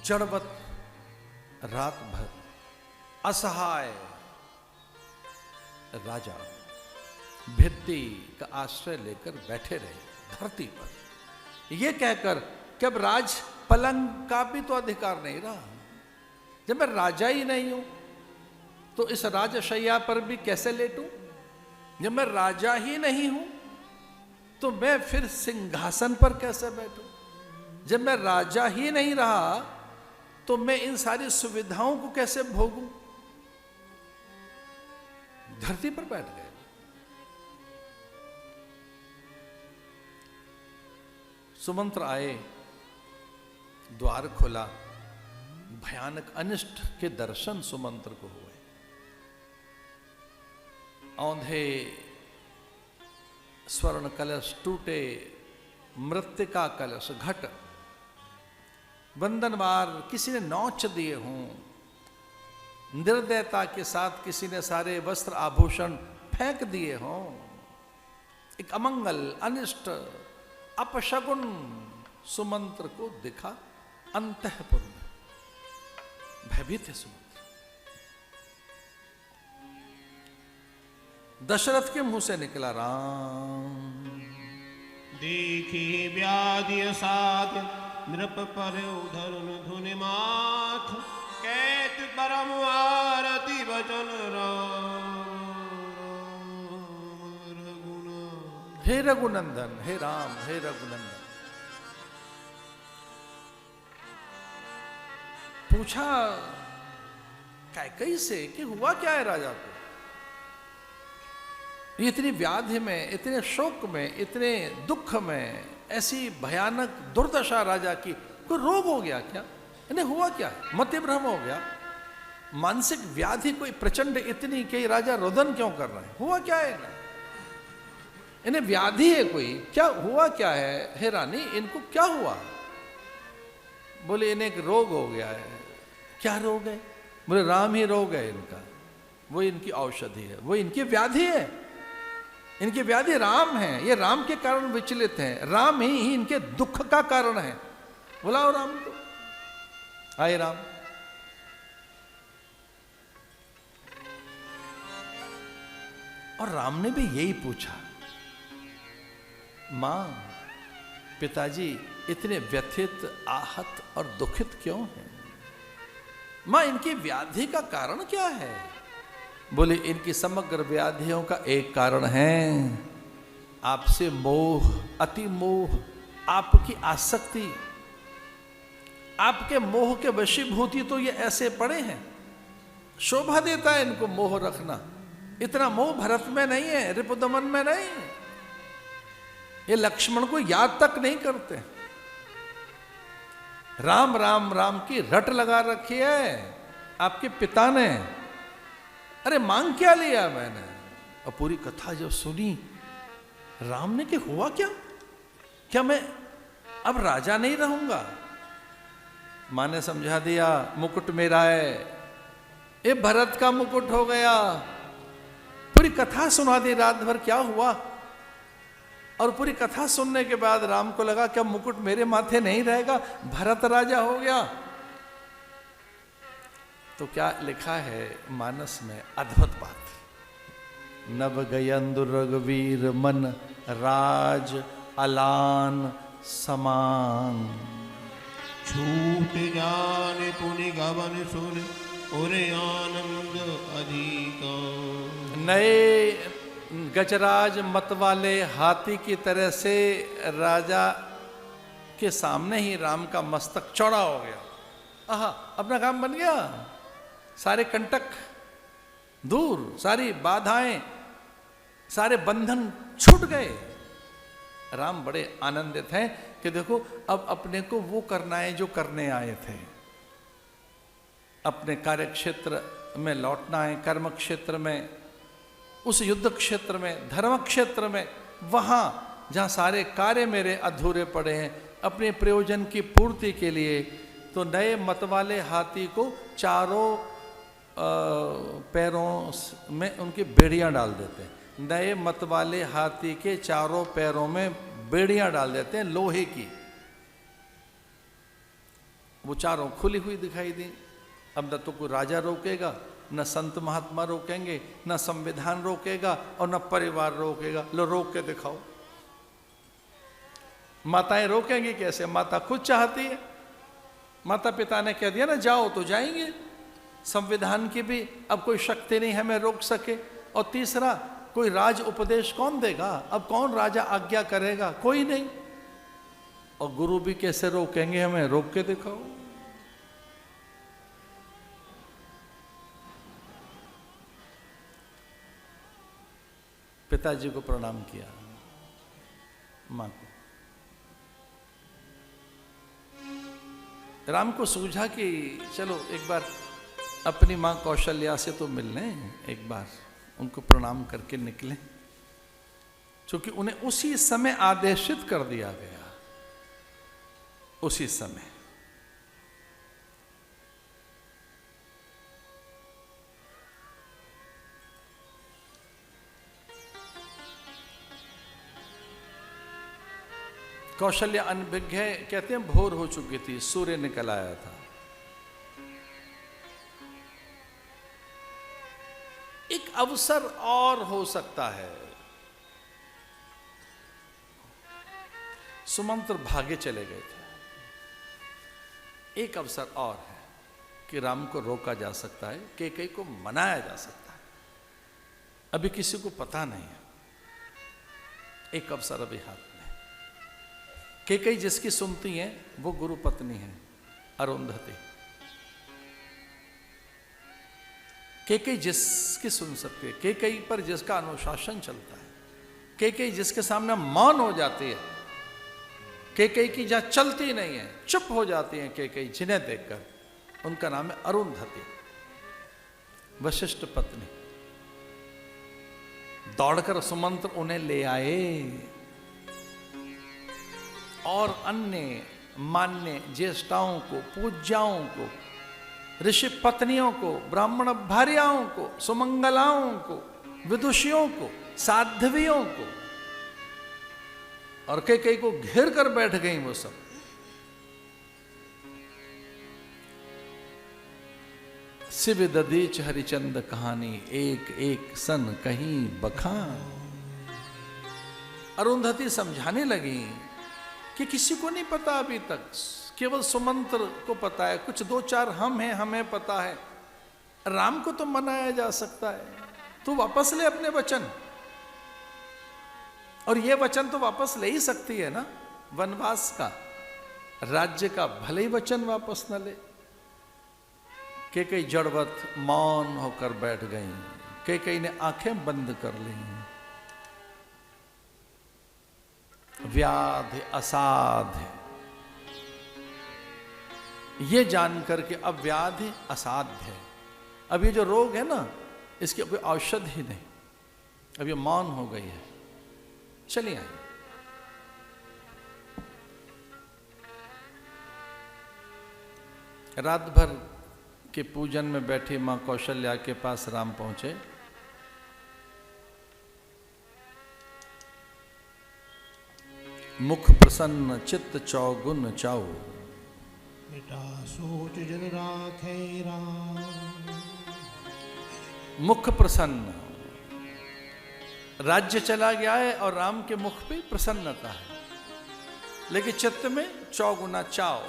जड़वत रात भर असहाय राजा भित्ति का आश्रय लेकर बैठे रहे धरती पर, यह कहकर कि अब राज पलंग का भी तो अधिकार नहीं रहा। जब मैं राजा ही नहीं हूं तो इस राजशैया पर भी कैसे लेटूं? जब मैं राजा ही नहीं हूं तो मैं फिर सिंहासन पर कैसे बैठूं? जब मैं राजा ही नहीं रहा तो मैं इन सारी सुविधाओं को कैसे भोगूं? धरती पर बैठ गए। सुमंत्र आए, द्वार खुला, भयानक अनिष्ट के दर्शन सुमंत्र को हुए। औंधे स्वर्ण कलश टूटे, मृत्तिका कलश घट, बंधनवार किसी ने नौच दिए हों, निर्दयता के साथ किसी ने सारे वस्त्र आभूषण फेंक दिए हों। एक अमंगल, अनिष्ट, अपशगुन सुमंत्र को दिखा अंतःपुर में। भयभीत है सुमंत्र। दशरथ के मुंह से निकला, राम देखी व्याधि साध नृप पर उधरुन धुनि माथ, कैत परम आरती वचन राम रघुनाथ। हे रघुनंदन, हे राम, हे रघुनंदन। पूछा कैकई से कि हुआ क्या है राजा को? ये इतनी व्याधि में, इतने शोक में, इतने दुख में, ऐसी भयानक दुर्दशा राजा की, कोई रोग हो गया क्या? इन्हें हुआ क्या? मति भ्रम हो गया? मानसिक व्याधि कोई प्रचंड इतनी कि राजा रोदन क्यों कर रहे हैं? हुआ क्या है इन्हें? इन्हें व्याधि है कोई? क्या हुआ क्या है? हे रानी, इनको क्या हुआ? बोले इन्हें एक रोग हो गया है। क्या रोग है? बोले राम ही रोग है इनका, वो इनकी औषधि है, वो इनकी व्याधि है। इनकी व्याधि राम है, ये राम के कारण विचलित हैं, राम ही इनके दुख का कारण है। बुलाओ राम को। आए राम। और राम ने भी यही पूछा, मां, पिताजी इतने व्यथित, आहत और दुखित क्यों हैं? मां, इनकी व्याधि का कारण क्या है? बोले इनकी समग्र व्याधियों का एक कारण है, आपसे मोह, अति मोह, आपकी आसक्ति, आपके मोह के वशीभूति तो ये ऐसे पड़े हैं। शोभा देता है इनको मोह रखना, इतना मोह भरत में नहीं है, रिपुदमन में नहीं है। ये लक्ष्मण को याद तक नहीं करते। राम राम राम की रट लगा रखी है आपके पिता ने। अरे मांग क्या लिया मैंने? और पूरी कथा जब सुनी राम ने कि हुआ क्या? क्या मैं अब राजा नहीं रहूंगा? मां ने समझा दिया, मुकुट मेरा है, ये भरत का मुकुट हो गया। पूरी कथा सुना दी रात भर क्या हुआ। और पूरी कथा सुनने के बाद राम को लगा क्या मुकुट मेरे माथे नहीं रहेगा, भरत राजा हो गया। तो क्या लिखा है मानस में? अद्भुत बात। नव गयंदु रघुवीर मन राज अलान समान, छूट जान पुनि गवन सुन और आनंद अधिका। नए गजराज मत वाले हाथी की तरह से राजा के सामने ही राम का मस्तक चौड़ा हो गया। आहा, अपना काम बन गया, सारे कंटक दूर, सारी बाधाएं, सारे बंधन छूट गए। राम बड़े आनंदित हैं कि देखो अब अपने को वो करना है जो करने आए थे। अपने कार्य क्षेत्र में लौटना है, कर्म क्षेत्र में, उस युद्ध क्षेत्र में, धर्म क्षेत्र में, वहां जहां सारे कार्य मेरे अधूरे पड़े हैं, अपने प्रयोजन की पूर्ति के लिए। तो नए मत वाले हाथी को चारों पैरों में उनकी बेड़ियां डाल देते हैं। नए मत वाले हाथी के चारों पैरों में बेड़ियां डाल देते हैं लोहे की। वो चारों खुली हुई दिखाई दी। अब न तो कोई राजा रोकेगा, न संत महात्मा रोकेंगे, न संविधान रोकेगा और न परिवार रोकेगा। लो रोक के दिखाओ। माताएं रोकेंगी कैसे? माता खुद चाहती है, माता पिता ने कह दिया ना जाओ तो जाएंगे। संविधान की भी अब कोई शक्ति नहीं हमें रोक सके। और तीसरा, कोई राज उपदेश कौन देगा? अब कौन राजा आज्ञा करेगा? कोई नहीं। और गुरु भी कैसे रोकेंगे हमें? रोक के दिखाओ। पिताजी को प्रणाम किया, मां को। राम को सूझा कि चलो एक बार अपनी मां कौशल्या से तो मिल लें, एक बार उनको प्रणाम करके निकलें, क्योंकि उन्हें उसी समय आदेशित कर दिया गया। उसी समय कौशल्या अनभिज्ञ है, कहते हैं भोर हो चुकी थी, सूर्य निकल आया था। एक अवसर और हो सकता है। सुमंत्र भागे चले गए थे। एक अवसर और है कि राम को रोका जा सकता है, कैकेयी को मनाया जा सकता है। अभी किसी को पता नहीं है। एक अवसर अभी हाथ में। कैकेयी जिसकी सुनती है वो गुरु पत्नी है, अरुंधति। कैकेयी जिसकी सुन सकती है, कैकेयी पर जिसका अनुशासन चलता है, कैकेयी जिसके सामने मौन हो जाती है, कैकेयी की जहां चलती नहीं है, चुप हो जाती है कैकेयी जिन्हें देखकर, उनका नाम है अरुंधति, वशिष्ठ पत्नी। दौड़कर सुमंत्र उन्हें ले आए और अन्य मान्य ज्येष्ठाओं को, पूज्याओं को, ऋषि पत्नियों को, ब्राह्मण भार्याओं को, सुमंगलाओं को, विदुषियों को, साध्वियों को, और कैकेयी को घेर कर बैठ गई वो सब। शिव दधीच हरिचंद कहानी, एक एक सन कहीं बखान। अरुंधति समझाने लगी कि किसी को नहीं पता अभी तक, केवल सुमंत्र को पता है, कुछ दो चार हम हैं, हमें पता है। राम को तो मनाया जा सकता है, तू वापस ले अपने वचन। और ये वचन तो वापस ले ही सकती है ना, वनवास का, राज्य का, भले ही वचन वापस न ले। कैकेयी जड़वत मौन होकर बैठ गई। कैकेयी ने आंखें बंद कर ली। व्याधि असाध्य, ये जानकर के अब व्याधि असाध्य है। अब ये जो रोग है ना, इसकी कोई औषधि ही नहीं। अब ये मौन हो गई है। चलिए आइए। रात भर के पूजन में बैठी मां कौशल्या के पास राम पहुंचे। मुख प्रसन्न चित्त चौगुन चाओ, मिटा सोच जन राखे राम। मुख प्रसन्न, राज्य चला गया है और राम के मुख पे प्रसन्नता है, लेकिन चित्त में चौगुना चाओ।